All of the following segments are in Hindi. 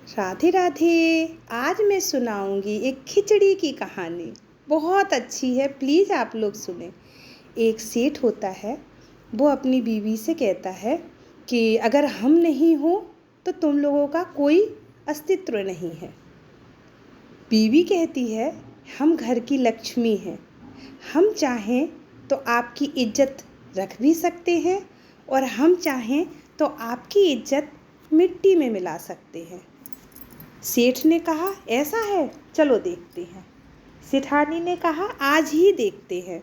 राधे राधे। आज मैं सुनाऊंगी एक खिचड़ी की कहानी। बहुत अच्छी है, प्लीज़ आप लोग सुने। एक सेठ होता है, वो अपनी बीवी से कहता है कि अगर हम नहीं हो तो तुम लोगों का कोई अस्तित्व नहीं है। बीवी कहती है, हम घर की लक्ष्मी हैं, हम चाहें तो आपकी इज्जत रख भी सकते हैं और हम चाहें तो आपकी इज्जत मिट्टी में मिला सकते हैं। सेठ ने कहा, ऐसा है, चलो देखते हैं। सेठानी ने कहा, आज ही देखते हैं।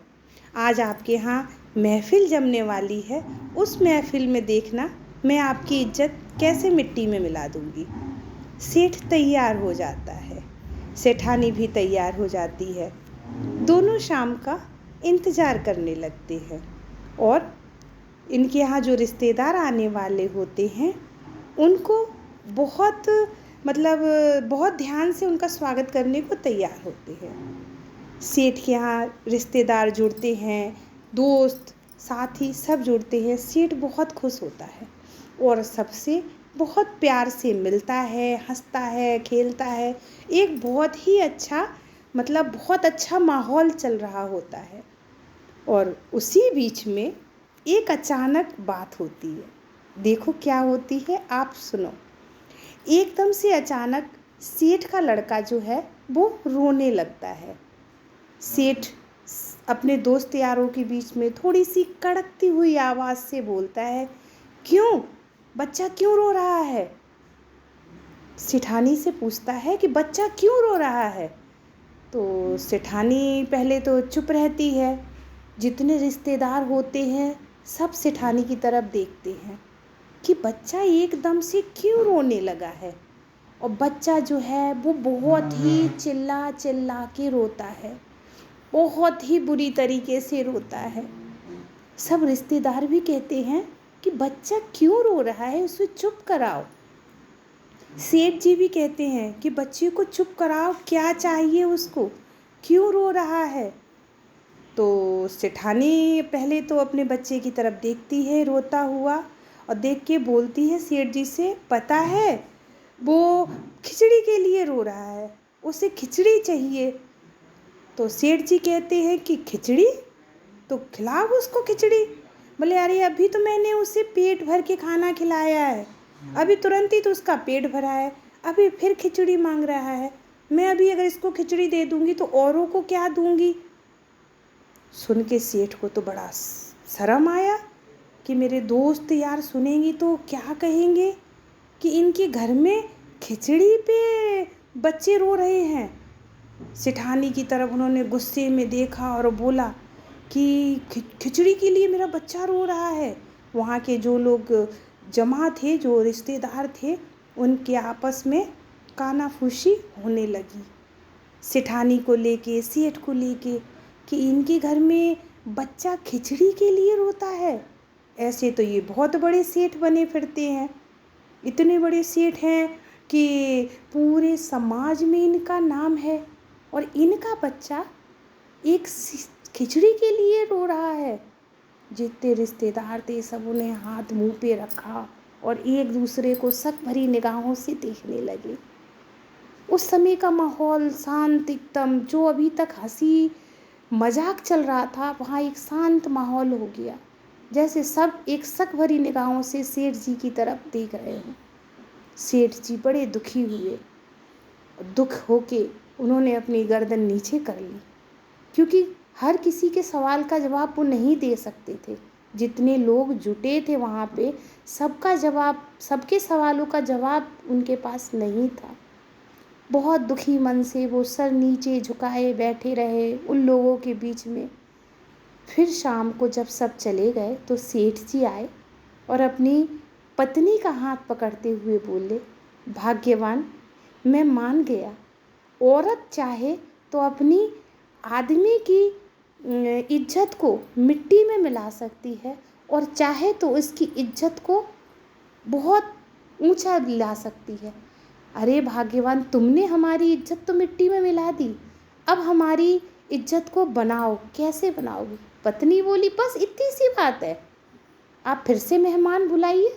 आज आपके यहाँ महफिल जमने वाली है, उस महफिल में देखना मैं आपकी इज्जत कैसे मिट्टी में मिला दूंगी। सेठ तैयार हो जाता है, सेठानी भी तैयार हो जाती है। दोनों शाम का इंतज़ार करने लगते हैं और इनके यहाँ जो रिश्तेदार आने वाले होते हैं उनको बहुत बहुत ध्यान से उनका स्वागत करने को तैयार होते हैं। सेठ के यहाँ रिश्तेदार जुड़ते हैं, दोस्त साथी सब जुड़ते हैं। सेठ बहुत खुश होता है और सबसे बहुत प्यार से मिलता है, हंसता है, खेलता है। एक बहुत ही अच्छा बहुत अच्छा माहौल चल रहा होता है। और उसी बीच में एक अचानक बात होती है। देखो क्या होती है, आप सुनो। एकदम से अचानक सेठ का लड़का जो है वो रोने लगता है। सेठ अपने दोस्त यारों के बीच में थोड़ी सी कड़कती हुई आवाज़ से बोलता है, क्यों, बच्चा क्यों रो रहा है? सेठानी से पूछता है कि बच्चा क्यों रो रहा है? तो सेठानी पहले तो चुप रहती है। जितने रिश्तेदार होते हैं सब सेठानी की तरफ देखते हैं कि बच्चा एकदम से क्यों रोने लगा है। और बच्चा जो है वो बहुत ही चिल्ला चिल्ला के रोता है, बहुत ही बुरी तरीके से रोता है। सब रिश्तेदार भी कहते हैं कि बच्चा क्यों रो रहा है, उसे चुप कराओ। सेठ जी भी कहते हैं कि बच्चे को चुप कराओ, क्या चाहिए उसको, क्यों रो रहा है। तो सेठानी पहले तो अपने बच्चे की तरफ देखती है रोता हुआ और देख के बोलती है सेठ जी से, पता है वो खिचड़ी के लिए रो रहा है, उसे खिचड़ी चाहिए। तो सेठ जी कहते हैं कि खिचड़ी, तो खिलाओ उसको खिचड़ी। बोले, अरे अभी तो मैंने उसे पेट भर के खाना खिलाया है, अभी तुरंत ही तो उसका पेट भरा है, अभी फिर खिचड़ी मांग रहा है। मैं अभी अगर इसको खिचड़ी दे दूंगी तो औरों को क्या दूंगी। सुन के सेठ को तो बड़ा शर्म आया कि मेरे दोस्त यार सुनेंगे तो क्या कहेंगे कि इनके घर में खिचड़ी पे बच्चे रो रहे हैं। सेठानी की तरफ उन्होंने गुस्से में देखा और बोला कि खिचड़ी के लिए मेरा बच्चा रो रहा है। वहाँ के जो लोग जमा थे, जो रिश्तेदार थे, उनके आपस में कानाफूसी होने लगी। सेठानी को लेके, सेठ को लेके कि इनके घर में बच्चा खिचड़ी के लिए रोता है। ऐसे तो ये बहुत बड़े सेठ बने फिरते हैं, इतने बड़े सेठ हैं कि पूरे समाज में इनका नाम है और इनका बच्चा एक खिचड़ी के लिए रो रहा है। जितने रिश्तेदार थे सबों ने हाथ मुंह पे रखा और एक दूसरे को शक भरी निगाहों से देखने लगे। उस समय का माहौल शांत एकदम, जो अभी तक हंसी मजाक चल रहा था वहाँ एक शांत माहौल हो गया, जैसे सब एक शक भरी निगाहों से सेठ जी की तरफ देख रहे हों। सेठ जी बड़े दुखी हुए, दुख होके उन्होंने अपनी गर्दन नीचे कर ली, क्योंकि हर किसी के सवाल का जवाब वो नहीं दे सकते थे। जितने लोग जुटे थे वहाँ पे सबका जवाब, सबके सवालों का जवाब उनके पास नहीं था। बहुत दुखी मन से वो सर नीचे झुकाए बैठे रहे उन लोगों के बीच में। फिर शाम को जब सब चले गए तो सेठ जी आए और अपनी पत्नी का हाथ पकड़ते हुए बोले, भाग्यवान, मैं मान गया, औरत चाहे तो अपनी आदमी की इज्जत को मिट्टी में मिला सकती है और चाहे तो इसकी इज्जत को बहुत ऊंचा ला सकती है। अरे भाग्यवान, तुमने हमारी इज्जत तो मिट्टी में मिला दी, अब हमारी इज्जत को बनाओ, कैसे बनाओगे। पत्नी बोली, बस इतनी सी बात है, आप फिर से मेहमान बुलाइए।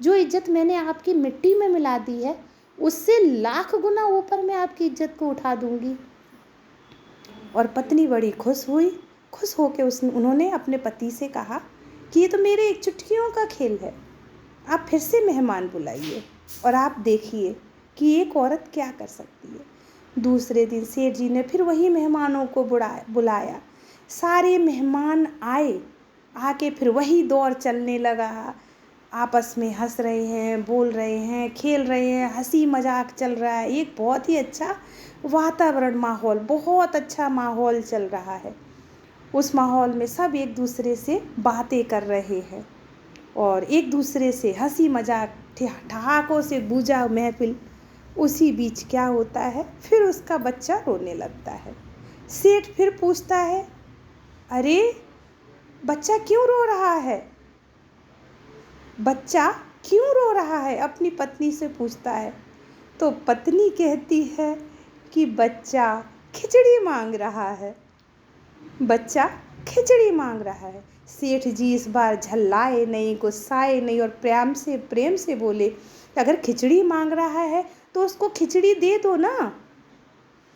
जो इज्जत मैंने आपकी मिट्टी में मिला दी है उससे लाख गुना ऊपर मैं आपकी इज्जत को उठा दूंगी। और पत्नी बड़ी खुश हुई। खुश होकर उन्होंने अपने पति से कहा कि ये तो मेरे एक चुटकियों का खेल है, आप फिर से मेहमान बुलाइए और आप देखिए कि एक औरत क्या कर सकती है। दूसरे दिन सेठ जी ने फिर वही मेहमानों को बुलाया। सारे मेहमान आए, आके फिर वही दौर चलने लगा। आपस में हंस रहे हैं, बोल रहे हैं, खेल रहे हैं, हंसी मजाक चल रहा है। एक बहुत ही अच्छा वातावरण, माहौल, बहुत अच्छा माहौल चल रहा है। उस माहौल में सब एक दूसरे से बातें कर रहे हैं और एक दूसरे से हंसी मजाक, ठहाकों से गूंजा महफिल। उसी बीच क्या होता है, फिर उसका बच्चा रोने लगता है। सेठ फिर पूछता है, अरे बच्चा क्यों रो रहा है? बच्चा क्यों रो रहा है, अपनी पत्नी से पूछता है। तो पत्नी कहती है कि बच्चा खिचड़ी मांग रहा है, बच्चा खिचड़ी मांग रहा है। सेठ जी इस बार झल्लाए नहीं, गुस्साए नहीं और प्रेम से बोले, अगर खिचड़ी मांग रहा है तो उसको खिचड़ी दे दो ना,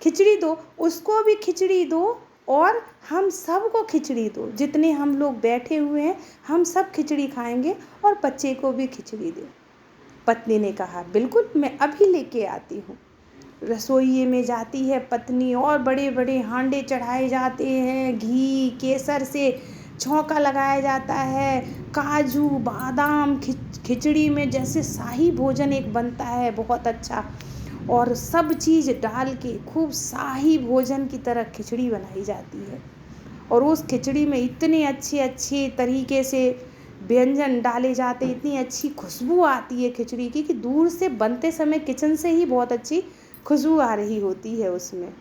खिचड़ी दो, उसको भी खिचड़ी दो और हम सबको खिचड़ी दो। जितने हम लोग बैठे हुए हैं हम सब खिचड़ी खाएंगे और बच्चे को भी खिचड़ी दो। पत्नी ने कहा, बिल्कुल, मैं अभी लेके आती हूँ। रसोई में जाती है पत्नी और बड़े बड़े हांडे चढ़ाए जाते हैं, घी केसर से छौंका लगाया जाता है, काजू बादाम, खिचड़ी में जैसे शाही भोजन एक बनता है बहुत अच्छा, और सब चीज़ डाल के खूब शाही भोजन की तरह खिचड़ी बनाई जाती है। और उस खिचड़ी में इतने अच्छे अच्छे तरीके से व्यंजन डाले जाते, इतनी अच्छी खुशबू आती है खिचड़ी की कि दूर से बनते समय किचन से ही बहुत अच्छी खुशबू आ रही होती है उसमें।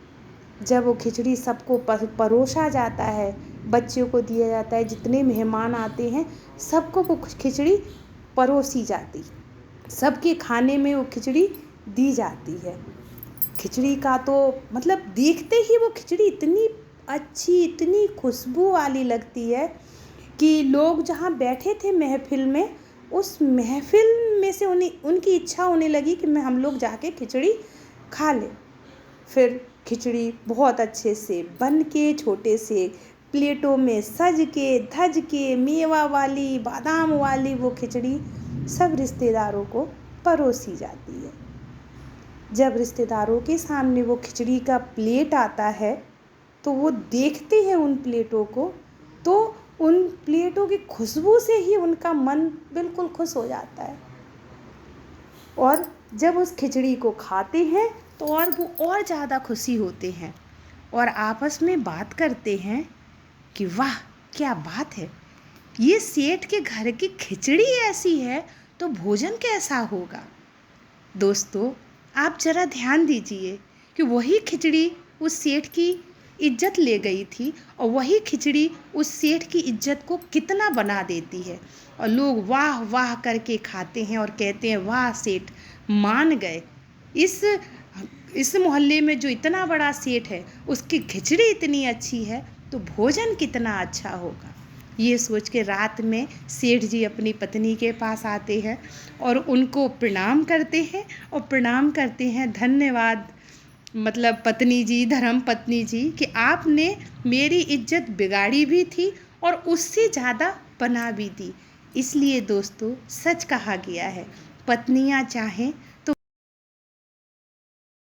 जब वो खिचड़ी सबको परोसा जाता है, बच्चों को दिया जाता है, जितने मेहमान आते हैं सबको वो खिचड़ी परोसी जाती, सबके खाने में वो खिचड़ी दी जाती है। खिचड़ी का तो मतलब देखते ही वो खिचड़ी इतनी अच्छी, इतनी खुशबू वाली लगती है कि लोग जहाँ बैठे थे महफिल में, उस महफिल में से उनकी इच्छा होने लगी कि हम लोग जाके खिचड़ी खा लें। फिर खिचड़ी बहुत अच्छे से बन के छोटे से प्लेटों में सज के धज के मेवा वाली, बादाम वाली वो खिचड़ी सब रिश्तेदारों को परोसी जाती है। जब रिश्तेदारों के सामने वो खिचड़ी का प्लेट आता है तो वो देखते हैं उन प्लेटों को, तो उन प्लेटों की खुशबू से ही उनका मन बिल्कुल खुश हो जाता है। और जब उस खिचड़ी को खाते हैं तो वो और ज़्यादा खुशी होते हैं और आपस में बात करते हैं कि वाह क्या बात है, ये सेठ के घर की खिचड़ी ऐसी है तो भोजन कैसा होगा। दोस्तों, आप ज़रा ध्यान दीजिए कि वही खिचड़ी उस सेठ की इज्जत ले गई थी और वही खिचड़ी उस सेठ की इज्जत को कितना बना देती है। और लोग वाह वाह करके खाते हैं और कहते हैं, वाह सेठ मान गए, इस मोहल्ले में जो इतना बड़ा सेठ है उसकी खिचड़ी इतनी अच्छी है तो भोजन कितना अच्छा होगा। ये सोच के रात में सेठ जी अपनी पत्नी के पास आते हैं और उनको प्रणाम करते हैं और प्रणाम करते हैं, धन्यवाद मतलब पत्नी जी, धर्म पत्नी जी, कि आपने मेरी इज्जत बिगाड़ी भी थी और उससे ज़्यादा बना भी दी। इसलिए दोस्तों, सच कहा गया है, पत्नियां चाहें